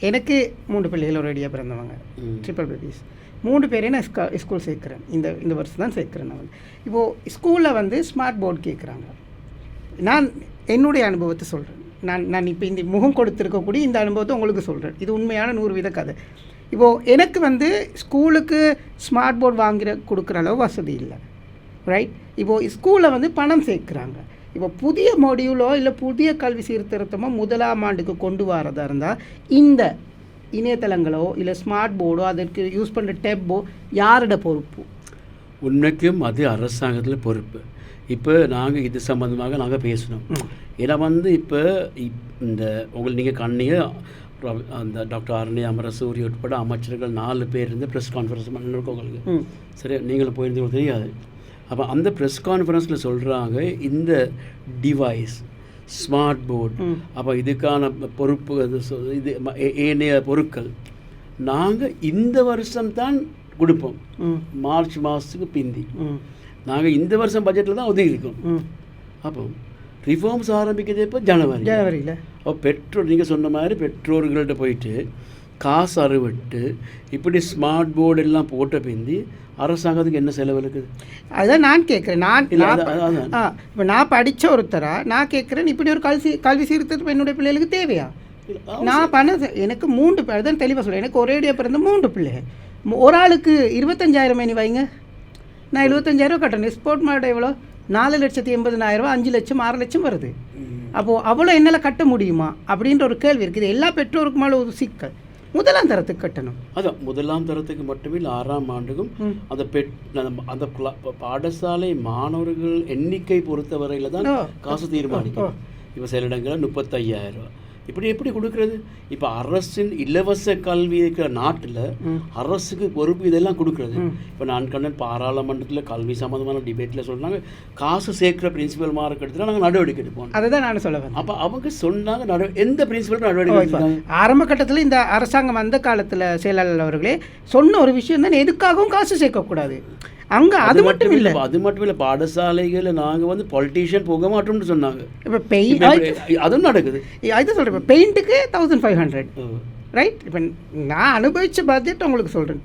எனக்கு 3 பிள்ளைகள் ஒரு ஐடியா பிறந்தவங்க, ட்ரிபிள் பேபிஸ். 3 பேரையும் நான் ஸ்கூல் சேர்க்குறேன். இந்த வருஷம் தான் சேர்க்குறேன். நான் இப்போது ஸ்கூலில் வந்து ஸ்மார்ட் போர்டு கேட்குறாங்க. நான் என்னுடைய அனுபவத்தை சொல்கிறேன். நான் இப்போ இந்த முகம் கொடுத்துருக்கக்கூடிய இந்த அனுபவத்தை உங்களுக்கு சொல்கிறேன். இது உண்மையான 100% கதை. இப்போது எனக்கு வந்து ஸ்கூலுக்கு ஸ்மார்ட் போர்டு கொடுக்குற அளவு வசதி இல்லை, ரைட்? இப்போது ஸ்கூலில் வந்து பணம் சேர்க்குறாங்க. இப்போ புதிய மொடியூலோ இல்லை புதிய கல்வி சீர்திருத்தமோ 1ஆம் ஆண்டுக்கு கொண்டு வரதா இருந்தால் இந்த இணையதளங்களோ இல்லை ஸ்மார்ட் போர்டோ அதற்கு யூஸ் பண்ணுற டெப்போ யாரோட பொறுப்பு? உண்மைக்கும் அது அரசாங்கத்தில் பொறுப்பு. இப்போ நாங்கள் இது சம்மந்தமாக நாங்கள் பேசணும். ஏன்னா வந்து இப்போ இந்த நீங்கள் கண்ணிய அந்த டாக்டர் அருணி அமரசூரி உட்பட அமைச்சர்கள் 4 பேர் இருந்து ப்ரெஸ் கான்ஃபரன்ஸ் பண்ணிருக்கோம் உங்களுக்கு. சரி, நீங்களும் போயிருந்தீங்க தெரியாது. அப்போ அந்த ப்ரெஸ் கான்ஃபரன்ஸில் சொல்கிறாங்க இந்த டிவைஸ் ஸ்மார்ட் போர்டு அப்போ இதுக்கான பொறுப்பு இது ஏனைய பொருட்கள் நாங்கள் இந்த வருஷம்தான் கொடுப்போம். மார்ச் மாதத்துக்கு பிந்தி நாங்கள் இந்த வருஷம் பட்ஜெட்டில் தான் ஒதுக்கி இருக்கோம். அப்போ ரிஃபார்ம்ஸ் ஆரம்பிக்கிறது இப்போ ஜனவரியில். அப்போ பெற்றோர் நீங்கள் சொன்ன மாதிரி பெற்றோர்கள்ட்ட போயிட்டு காசு அறுவிட்டு இப்படி ஸ்மார்ட் போர்டு எல்லாம் போட்ட பிந்தி அரசாங்கத்துக்கு என்ன செலவு இருக்குது? அதுதான் நான் கேட்குறேன். இப்போ நான் படித்த ஒருத்தராக நான் கேட்குறேன், இப்படி ஒரு கல்வி சீர்திருத்தம் என்னுடைய பிள்ளைகளுக்கு தேவையா? நான் எனக்கு 3 பேர் தான் தெளிவாக சொல்கிறேன். எனக்கு ஒரேடியாக பிறந்த 3 பிள்ளைகள். ஒரு ஆளுக்கு 25,000 வைங்க. நான் 75,000 கட்டணும். ஸ்போர்ட் மார்ட் எவ்வளோ? 4,80,000, 5 லட்சம் 6 லட்சம் வருது. அப்போது அவ்வளோ என்னால் கட்ட முடியுமா அப்படின்ற ஒரு கேள்வி இருக்குது. எல்லா பெற்றோருக்கு மேலே ஒரு சிக்கல். 1ஆம் தரத்துக்கு கட்டணும். அதான் 1ஆம் தரத்துக்கு மட்டுமே 6ஆம் ஆண்டுக்கும் அந்த பாடசாலை மாணவர்கள் எண்ணிக்கை பொறுத்தவரையில் தான் காசு தீர்மானிக்கும். இப்போ சில இடங்களில் 35,000 இப்படி எப்படி கொடுக்குறது? இப்போ அரசின் இலவச கல்வி இருக்கிற நாட்டில் அரசுக்கு பொறுப்பு இதெல்லாம் கொடுக்குறது. இப்போ நான் கண்டன் பாராளுமன்றத்தில் கல்வி சம்மந்தமான டிபேட்டில் சொல்கிறாங்க காசு சேர்க்குற பிரின்சிபல் மார்க் எடுத்துனா நாங்கள் நடவடிக்கை எடுப்போம். அதை தான் நான் சொல்லுவேன். அப்போ அவங்க சொன்னாங்க எந்த பிரின்சிபல் நடவடிக்கை எடுப்பாங்க? ஆரம்ப கட்டத்தில் இந்த அரசாங்கம் அந்த காலத்தில் செயலாளர் அவர்களே சொன்ன ஒரு விஷயம் தான், எதுக்காகவும் காசு சேர்க்கக்கூடாது. அங்கே அது மட்டும் இல்லை பாடசாலைகளில் நாங்கள் வந்து பொலிட்டீஷியன் போக மாட்டோம்னு சொன்னாங்க. இப்போ அதுவும் நடக்குது. அதுதான் சொல்கிறேன். இப்போ பெயிண்ட்டுக்கு 1,500, ரைட்? இப்போ நான் அனுபவித்த பட்ஜெட் உங்களுக்கு சொல்கிறேன்.